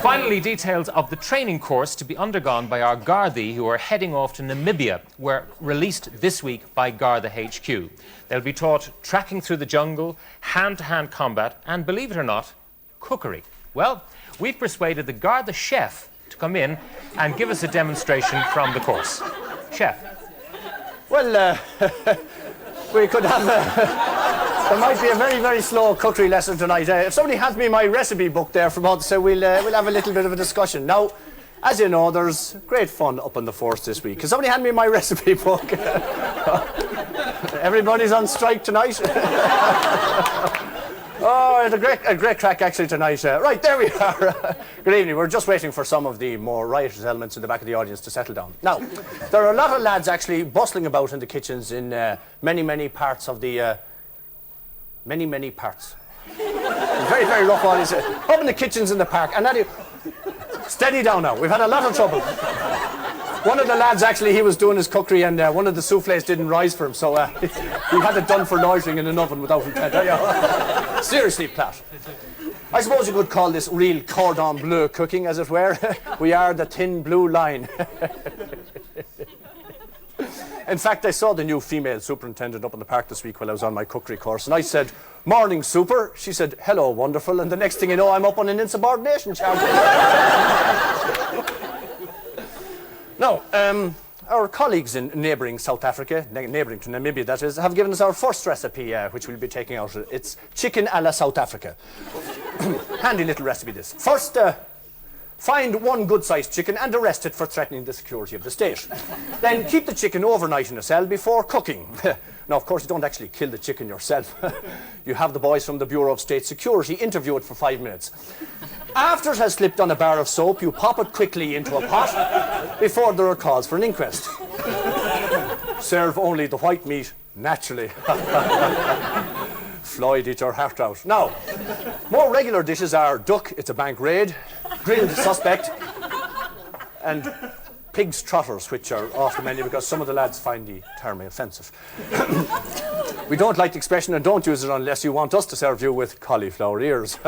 Finally, details of the training course to be undergone by our Gardaí who are heading off to Namibia were released this week by Garda HQ. They'll be taught tracking through the jungle, hand-to-hand combat, and, believe it or not, cookery. Well, we've persuaded the Garda Chef to come in and give us a demonstration from the course. Chef. Well, we could have there might be a very, very slow cookery lesson tonight. If somebody hands me my recipe book there from out, so we'll have a little bit of a discussion. Now, as you know, there's great fun up on the force this week. Can somebody hand me my recipe book? Everybody's on strike tonight. Oh, it's a great crack actually tonight. Right, there we are. Good evening. We're just waiting for some of the more riotous elements in the back of the audience to settle down. Now, there are a lot of lads actually bustling about in the kitchens in many parts of the... many parts. Very, very rough audience. Up in the kitchens in the park. And that steady down now. We've had a lot of trouble. One of the lads actually, he was doing his cookery and one of the soufflés didn't rise for him, so he had it done for loitering in an oven without intent. Seriously, Platt. I suppose you could call this real Cordon Bleu cooking, as it were. We are the thin blue line. In fact, I saw the new female superintendent up in the park this week while I was on my cookery course, and I said, "Morning, super." She said, "Hello, wonderful." And the next thing you know, I'm up on an insubordination charge. Now, our colleagues in neighbouring South Africa, neighbouring to Namibia that is, have given us our first recipe, which we'll be taking out. It's chicken a la South Africa. Handy little recipe this. First, find one good-sized chicken and arrest it for threatening the security of the state. Then keep the chicken overnight in a cell before cooking. Now, of course, you don't actually kill the chicken yourself. You have the boys from the Bureau of State Security interview it for 5 minutes. After it has slipped on a bar of soap, you pop it quickly into a pot before there are calls for an inquest. Serve only the white meat naturally. Floyd, eat your heart out. Now, more regular dishes are duck, it's a bank raid, grilled suspect, and pig's trotters, which are off the menu because some of the lads find the term offensive. We don't like the expression and don't use it unless you want us to serve you with cauliflower ears.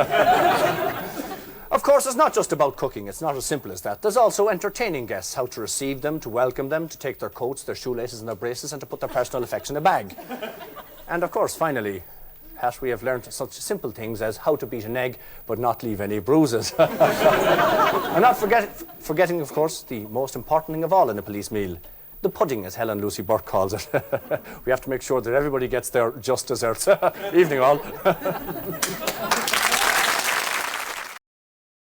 Of course, it's not just about cooking. It's not as simple as that. There's also entertaining guests, how to receive them, to welcome them, to take their coats, their shoelaces and their braces, and to put their personal effects in a bag. And of course, finally, Pat, we have learned such simple things as how to beat an egg but not leave any bruises. And not forgetting, of course, the most important thing of all in a police meal, the pudding, as Helen Lucy Burke calls it. We have to make sure that everybody gets their just desserts. Evening all.